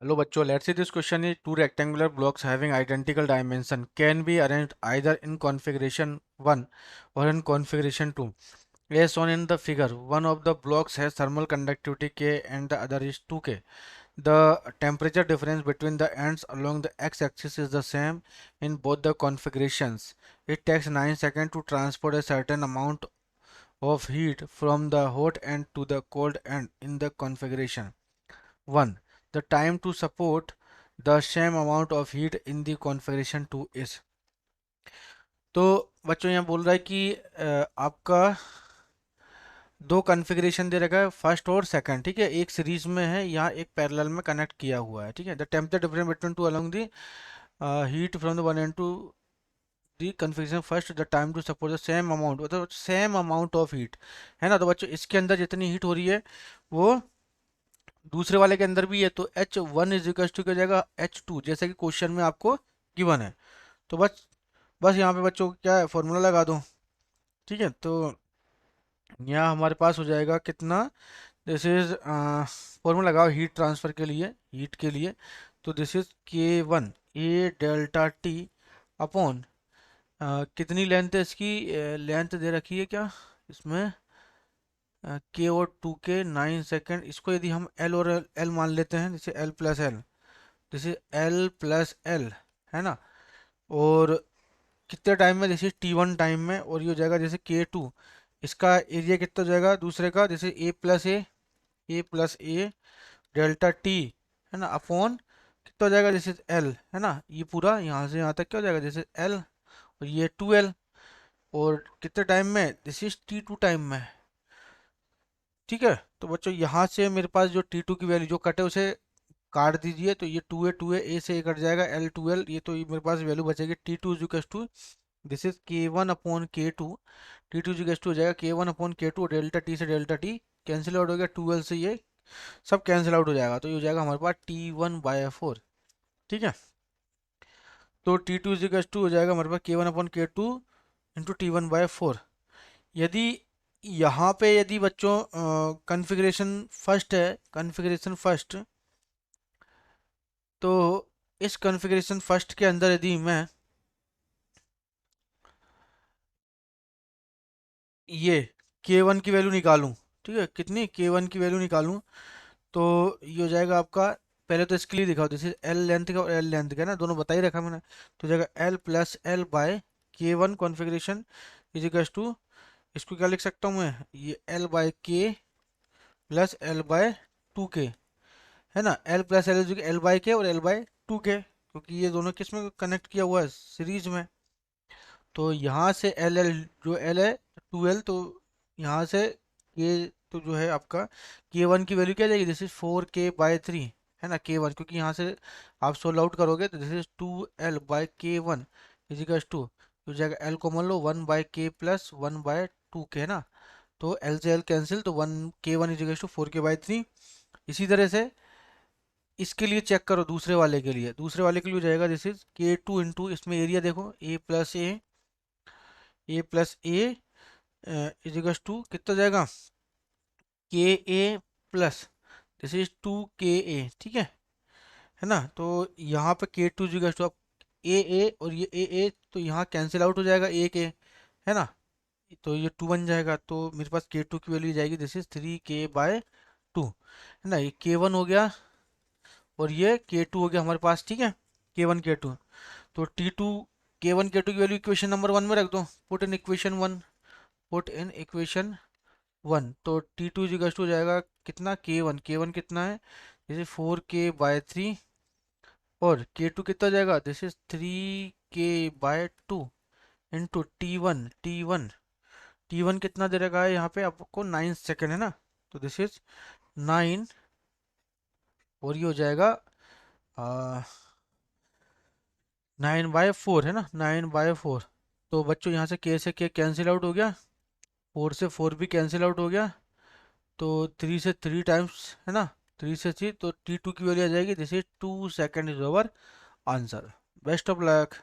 Hello बच्चों, let's see this question is two rectangular blocks having identical dimension can be arranged either in configuration 1 or in configuration 2. As shown in the figure, one of the blocks has thermal conductivity K and the other is 2K. The temperature difference between the ends along the x-axis is the same in both the configurations. It takes 9 seconds to transport a certain amount of heat from the hot end to the cold end in the configuration 1. The time to support the same amount of heat in the configuration 2 is। तो बच्चों यहाँ बोल रहा है कि आपका दो configuration दे रखा है, फर्स्ट और सेकंड, ठीक है, एक सीरीज में है, यहाँ एक पैरेलल में कनेक्ट किया हुआ है, ठीक है। The temperature difference between two along the heat from the one end to the configuration first, the time to support the same amount, मतलब सेम अमाउंट ऑफ हीट, है ना। तो बच्चों इसके अंदर जितनी हीट हो रही है वो दूसरे वाले के अंदर भी है, तो H one is equal to क्या हो जाएगा एच टू, जैसे कि क्वेश्चन में आपको गिवन है। तो बस बस यहाँ पे बच्चों क्या है, फॉर्मूला लगा दो, ठीक है। तो यहाँ हमारे पास हो जाएगा कितना, दिस इज फॉर्मूला लगाओ हीट ट्रांसफर के लिए, हीट के लिए। तो दिस इज के वन ए डेल्टा टी अपॉन कितनी लेंथ है इसकी, लेंथ दे रखी है क्या इसमें, के और टू के 9 सेकेंड। इसको यदि हम एल और एल मान लेते हैं, जैसे एल प्लस एल, जैसे एल प्लस एल, है ना। और कितने टाइम में, जैसे T1 टाइम में, और ये हो जाएगा जैसे K2, इसका एरिया कितना हो जाएगा दूसरे का, जैसे ए प्लस ए डेल्टा टी, है ना, अपॉन कितना हो जाएगा जैसे एल, है ना। ये पूरा यहाँ से यहाँ तक क्या हो जाएगा जैसे एल, और ये 2L, और कितने टाइम में, दिस इज T2 टाइम में, ठीक है। तो बच्चों यहाँ से मेरे पास जो T2 की वैल्यू जो कटे उसे काट दीजिए, तो ये टू ए से ए कट जाएगा, L2L, ये तो ये मेरे पास वैल्यू बचेगी T2 is to, this is K1 upon K2, T2 is to हो जाएगा K1 upon K2, delta T से डेल्टा टी कैंसिल आउट हो गया, 2L से ये सब कैंसिल आउट हो जाएगा, तो ये हो जाएगा हमारे पास T1/4, ठीक है। तो T2 इज टू हो जाएगा हमारे पास K1 upon K2 into T1/4। यदि यहाँ पे यदि बच्चों कॉन्फ़िगरेशन फर्स्ट है, कॉन्फ़िगरेशन फर्स्ट, तो इस कॉन्फ़िगरेशन फर्स्ट के अंदर यदि मैं ये K1 की वैल्यू निकालूं, ठीक है, कितनी K1 की वैल्यू निकालूं, तो ये हो जाएगा आपका, पहले तो इसके लिए दिखाओ, जैसे एल लेंथ का और एल लेंथ का ना, दोनों बता ही रखा मैंने। तो हो जाएगा L plus L by K1 configuration is equal to, इसको क्या लिख सकता हूँ मैं, ये L by K plus L by two K, है ना। एल प्लस एल बाय के और एल बाय टू के, क्योंकि ये दोनों किस में कनेक्ट किया हुआ है, सीरीज में। तो यहाँ से एल एल जो एल है 2L, तो यहाँ से ये तो जो है आपका K1 की वैल्यू क्या आ जाएगी, दिस इज 4K/3, है ना, K1, क्योंकि यहाँ से आप सोल्व आउट करोगे तो this is 2L/K1 is equal to, हो जाएगा एल को मान लो 1/K प्लस 1/2K, है ना। तो एल से एल कैंसिल, तो 1K1 is equal to 4K/3। इसी तरह से इसके लिए चेक करो, दूसरे वाले के लिए, दूसरे वाले के लिए हो जाएगा दिस इज K2 इंटू, इसमें एरिया देखो A plus A is equal to कितना जाएगा, के ए प्लस, दिस इज 2KA, ठीक है ना। तो यहाँ पे K2 इज इक्वल टू, अब ए और ये ए, तो यहाँ कैंसिल आउट हो जाएगा एक ए, है ना। तो ये 2 बन जाएगा, तो मेरे पास K2 की वैल्यू जाएगी दिस इज 3K/2, है ना। ये K1 हो गया और ये K2 हो गया हमारे पास, ठीक है, K1 K2। तो T2 K1 K2 की वैल्यू इक्वेशन नंबर 1 में रख दो, put in equation 1, put in equation 1। तो T2 इज टू हो जाएगा कितना, K1 कितना है, जैसे 4K/3, और K2 कितना हो जाएगा, this is 3K/2 into T1 कितना दे रखा है यहाँ पे आपको, 9 सेकेंड, है ना। तो दिस इज 9, और ये हो जाएगा 9/4, है ना, 9/4। तो बच्चों यहाँ से K से K कैंसिल आउट हो गया, 4 से 4 भी कैंसिल आउट हो गया, तो 3 से 3 टाइम्स, है ना, 3 से 3, तो T2 की वैल्यू आ जाएगी, this is 2 second is over answer. Best of luck.